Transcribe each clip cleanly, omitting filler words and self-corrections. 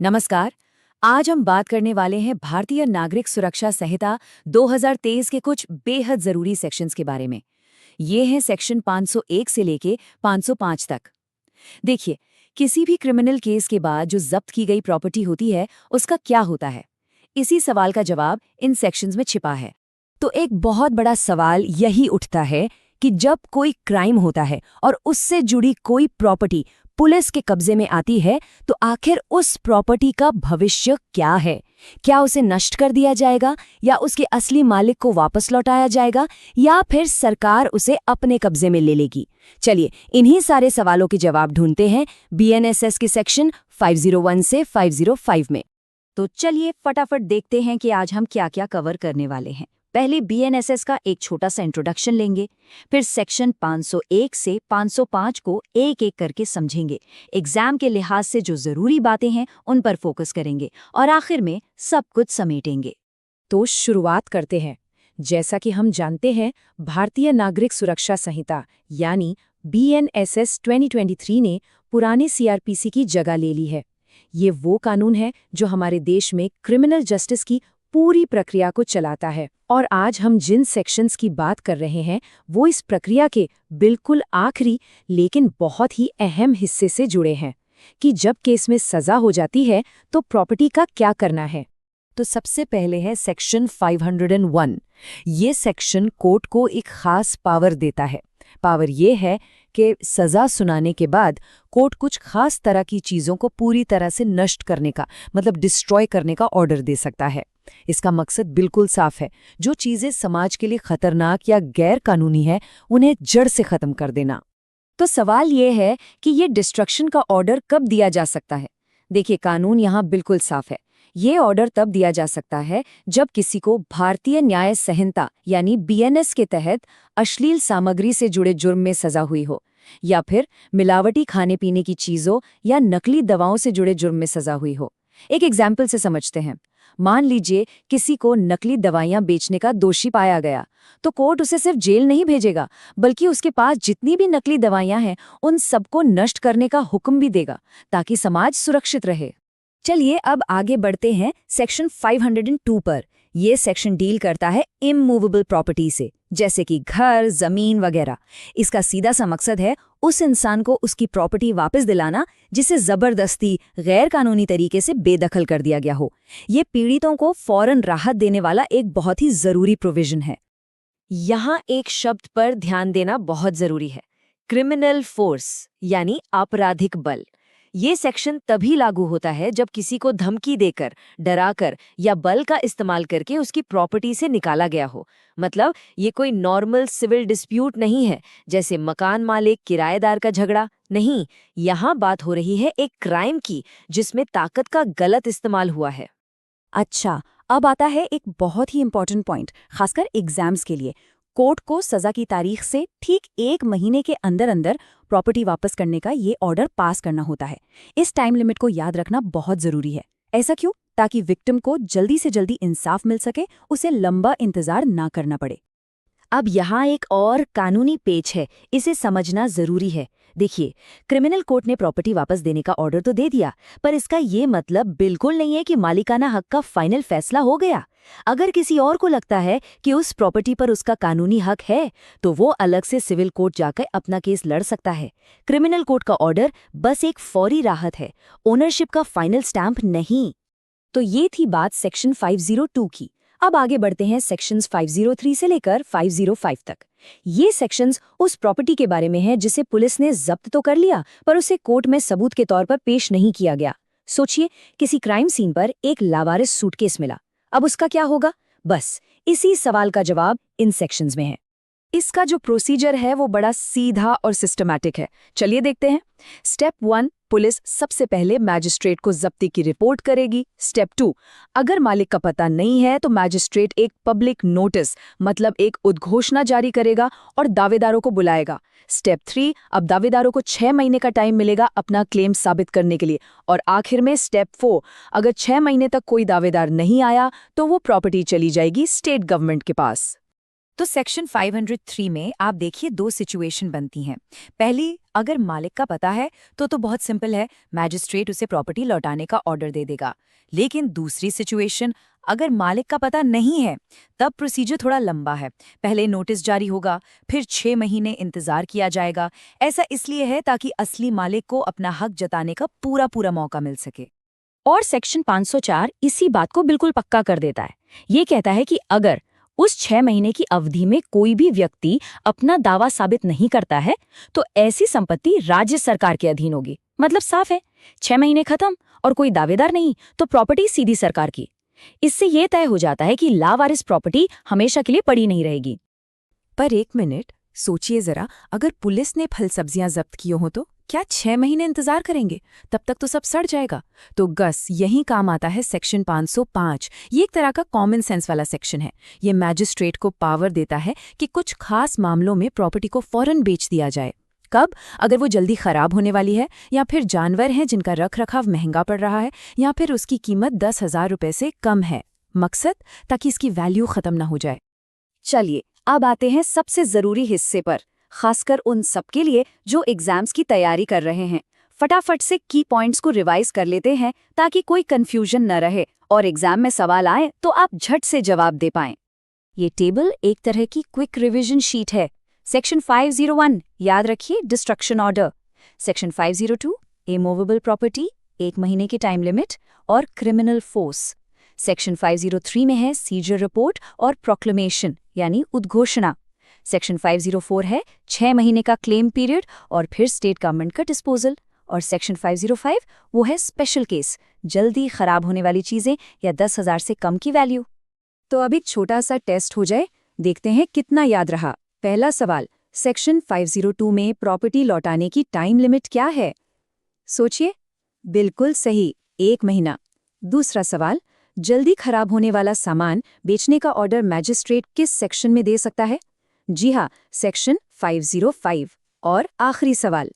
नमस्कार। आज हम बात करने वाले हैं भारतीय नागरिक सुरक्षा संहिता 2023 के कुछ बेहद जरूरी सेक्शंस के बारे में। ये हैं सेक्शन 501 से लेके 505 तक। देखिए, किसी भी क्रिमिनल केस के बाद जो जब्त की गई प्रॉपर्टी होती है, उसका क्या होता है? इसी सवाल का जवाब इन सेक्शंस में छिपा है। तो एक बहुत बड़ा सवाल यही उठता है कि जब कोई क्राइम होता है और उससे जुड़ी कोई प्रॉपर्टी पुलिस के कब्जे में आती है, तो आखिर उस प्रॉपर्टी का भविष्य क्या है? क्या उसे नष्ट कर दिया जाएगा, या उसके असली मालिक को वापस लौटाया जाएगा, या फिर सरकार उसे अपने कब्जे में ले लेगी? चलिए, इन्हीं सारे सवालों के जवाब ढूंढते हैं बीएनएसएस के सेक्शन 501 से 505 में। तो चलिए फटाफट देखते हैं कि आज हम क्या क्या कवर करने वाले हैं। पहले बीएनएसएस का एक छोटा सा इंट्रोडक्शन लेंगे, फिर सेक्शन 501 से 505 को एक एक करके समझेंगे, एग्जाम के लिहाज से जो जरूरी बातें हैं उन पर फोकस करेंगे, और आखिर में सब कुछ समेटेंगे। तो शुरुआत करते हैं। जैसा कि हम जानते हैं, भारतीय नागरिक सुरक्षा संहिता यानी बीएनएसएस 2023 ने पुराने सीआरपीसी की जगह ले ली है। ये वो कानून है जो हमारे देश में क्रिमिनल जस्टिस की पूरी प्रक्रिया को चलाता है, और आज हम जिन सेक्शंस की बात कर रहे हैं वो इस प्रक्रिया के बिल्कुल आखिरी लेकिन बहुत ही अहम हिस्से से जुड़े हैं कि जब केस में सजा हो जाती है तो प्रॉपर्टी का क्या करना है। तो सबसे पहले है सेक्शन 501। ये सेक्शन कोर्ट को एक खास पावर देता है। पावर ये है कि सजा सुनाने के बाद कोर्ट कुछ खास तरह की चीज़ों को पूरी तरह से नष्ट करने का, मतलब डिस्ट्रॉय करने का ऑर्डर दे सकता है। इसका मकसद बिल्कुल साफ है, जो चीज़ें समाज के लिए खतरनाक या गैर कानूनी है उन्हें जड़ से खत्म कर देना। तो सवाल ये है कि ये डिस्ट्रक्शन का ऑर्डर कब दिया जा सकता है? देखिए, कानून यहाँ बिल्कुल साफ है। ये ऑर्डर तब दिया जा सकता है जब किसी को भारतीय न्याय संहिता यानी बीएनएस के तहत अश्लील सामग्री से जुड़े जुर्म में सजा हुई हो, या फिर मिलावटी खाने पीने की चीज़ों या नकली दवाओं से जुड़े जुर्म में सजा हुई हो। एक एग्जाम्पल से समझते हैं। मान लीजिए किसी को नकली दवाइयां बेचने का दोषी पाया गया, तो कोर्ट उसे सिर्फ जेल नहीं भेजेगा, बल्कि उसके पास जितनी भी नकली दवाइयां हैं उन सबको नष्ट करने का हुक्म भी देगा, ताकि समाज सुरक्षित रहे। चलिए अब आगे बढ़ते हैं सेक्शन 502 पर। ये सेक्शन डील करता है इमूवेबल प्रॉपर्टी से, जैसे कि घर, जमीन वगैरह। इसका सीधा सा मकसद है उस इंसान को उसकी प्रॉपर्टी वापस दिलाना जिसे जबरदस्ती गैर कानूनी तरीके से बेदखल कर दिया गया हो। ये पीड़ितों को फौरन राहत देने वाला एक बहुत ही जरूरी प्रोविजन है। यहाँ एक शब्द पर ध्यान देना बहुत जरूरी है, क्रिमिनल फोर्स यानी आपराधिक बल। ये सेक्शन तभी लागू होता है जब किसी को धमकी देकर, डराकर या बल का इस्तेमाल करके उसकी प्रॉपर्टी से निकाला गया हो। मतलब ये कोई नॉर्मल सिविल डिस्प्यूट नहीं है, जैसे मकान मालिक किराएदार का झगड़ा नहीं। यहाँ बात हो रही है एक क्राइम की जिसमें ताकत का गलत इस्तेमाल हुआ है। अच्छा, अब आता है एक बहुत ही इंपॉर्टेंट पॉइंट, खासकर एग्जाम्स के लिए। कोर्ट को सजा की तारीख से ठीक 1 महीने के अंदर अंदर प्रॉपर्टी वापस करने का ये ऑर्डर पास करना होता है। इस टाइम लिमिट को याद रखना बहुत जरूरी है। ऐसा क्यों? ताकि विक्टिम को जल्दी से जल्दी इंसाफ मिल सके, उसे लंबा इंतजार ना करना पड़े। अब यहाँ एक और कानूनी पेच है, इसे समझना जरूरी है। देखिए, क्रिमिनल कोर्ट ने प्रॉपर्टी वापस देने का ऑर्डर तो दे दिया, पर इसका ये मतलब बिल्कुल नहीं है कि मालिकाना हक का फाइनल फैसला हो गया। अगर किसी और को लगता है कि उस प्रॉपर्टी पर उसका कानूनी हक है, तो वो अलग से सिविल कोर्ट जाकर अपना केस लड़ सकता है। क्रिमिनल कोर्ट का ऑर्डर बस एक फौरी राहत है, ओनरशिप का फाइनल स्टैंप नहीं। तो ये थी बात सेक्शन 502 की। अब आगे बढ़ते हैं सेक्शंस 503 से लेकर 505 तक। ये सेक्शंस उस प्रॉपर्टी के बारे में है जिसे पुलिस ने जब्त तो कर लिया, पर उसे कोर्ट में सबूत के तौर पर पेश नहीं किया गया। सोचिए, किसी क्राइम सीन पर एक लावारिस सूटकेस मिला, अब उसका क्या होगा? बस इसी सवाल का जवाब इन सेक्शंस में है। इसका जो प्रोसीजर है वो बड़ा सीधा और सिस्टमैटिक है। चलिए देखते हैं। स्टेप 1, पुलिस सबसे पहले मैजिस्ट्रेट को जब्ती की रिपोर्ट करेगी। स्टेप 2, अगर मालिक का पता नहीं है तो मैजिस्ट्रेट एक पब्लिक नोटिस, मतलब एक उद्घोषणा जारी करेगा और दावेदारों को बुलाएगा। स्टेप 3, अब दावेदारों को 6 महीने का टाइम मिलेगा अपना क्लेम साबित करने के लिए। और आखिर में स्टेप 4, अगर 6 महीने तक कोई दावेदार नहीं आया तो वो प्रॉपर्टी चली जाएगी स्टेट गवर्नमेंट के पास। तो सेक्शन 503 में आप देखिए दो सिचुएशन बनती हैं। पहली, अगर मालिक का पता है तो बहुत सिंपल है, मैजिस्ट्रेट उसे प्रॉपर्टी लौटाने का ऑर्डर दे देगा। लेकिन दूसरी सिचुएशन, अगर मालिक का पता नहीं है, तब प्रोसीजर थोड़ा लंबा है। पहले नोटिस जारी होगा, फिर 6 महीने इंतजार किया जाएगा। ऐसा इसलिए है ताकि असली मालिक को अपना हक जताने का पूरा पूरा मौका मिल सके। और सेक्शन 504 इसी बात को बिल्कुल पक्का कर देता है। ये कहता है कि अगर उस 6 महीने की अवधि में कोई भी व्यक्ति अपना दावा साबित नहीं करता है तो ऐसी संपत्ति राज्य सरकार के अधीन होगी। मतलब साफ है, 6 महीने खत्म और कोई दावेदार नहीं तो प्रॉपर्टी सीधी सरकार की। इससे ये तय हो जाता है कि लावारिस प्रॉपर्टी हमेशा के लिए पड़ी नहीं रहेगी। पर एक मिनट सोचिए जरा, अगर पुलिस ने फल सब्जियां जब्त की हो तो क्या 6 महीने इंतजार करेंगे? तब तक तो सब सड़ जाएगा। तो गस यही काम आता है सेक्शन 505। ये एक तरह का कॉमन सेंस वाला सेक्शन है। ये मैजिस्ट्रेट को पावर देता है कि कुछ खास मामलों में प्रॉपर्टी को फौरन बेच दिया जाए। कब? अगर वो जल्दी खराब होने वाली है, या फिर जानवर हैं जिनका रख रखाव महंगा पड़ रहा है, या फिर उसकी कीमत 10,000 रुपये से कम है। मकसद, ताकि इसकी वैल्यू खत्म ना हो जाए। चलिए अब आते हैं सबसे जरूरी हिस्से पर, खासकर उन सबके लिए जो एग्जाम्स की तैयारी कर रहे हैं। फटाफट से की पॉइंट्स को रिवाइज कर लेते हैं ताकि कोई कंफ्यूजन न रहे और एग्जाम में सवाल आए तो आप झट से जवाब दे पाएं। ये टेबल एक तरह की क्विक रिवीजन शीट है। सेक्शन 501 याद रखिए, destruction order. Section 502 immovable property, 1 महीने की टाइम लिमिट और क्रिमिनल फोर्स। सेक्शन 503 में है सीजर रिपोर्ट और प्रोक्लेमेशन यानी उद्घोषणा। सेक्शन 504 है 6 महीने का क्लेम पीरियड और फिर स्टेट गवर्नमेंट का डिस्पोजल। और सेक्शन 505 वो है स्पेशल केस, जल्दी खराब होने वाली चीजें या 10,000 से कम की वैल्यू। तो अब एक छोटा सा टेस्ट हो जाए, देखते हैं कितना याद रहा। पहला सवाल, सेक्शन 502 में प्रॉपर्टी लौटाने की टाइम लिमिट क्या है? सोचिए, बिल्कुल सही, 1 महीना। दूसरा सवाल, जल्दी खराब होने वाला सामान बेचने का ऑर्डर मैजिस्ट्रेट किस सेक्शन में दे सकता है? जी हाँ, सेक्शन 505। और आखिरी सवाल,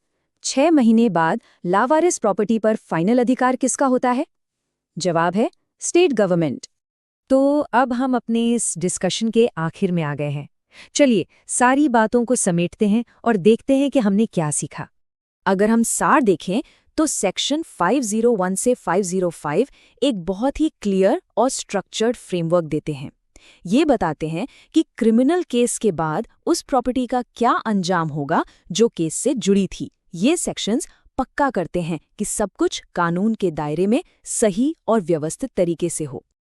6 महीने बाद लावारिस प्रॉपर्टी पर फाइनल अधिकार किसका होता है? जवाब है स्टेट गवर्नमेंट। तो अब हम अपने इस डिस्कशन के आखिर में आ गए हैं। चलिए सारी बातों को समेटते हैं और देखते हैं कि हमने क्या सीखा। अगर हम सार देखें तो सेक्शन 501 से 505 एक बहुत ही क्लियर और स्ट्रक्चर्ड फ्रेमवर्क देते हैं। ये बताते हैं कि क्रिमिनल केस के बाद उस प्रॉपर्टी का क्या अंजाम होगा जो केस से जुड़ी थी। ये सेक्शंस पक्का करते हैं कि सब कुछ कानून के दायरे में सही और व्यवस्थित तरीके से हो।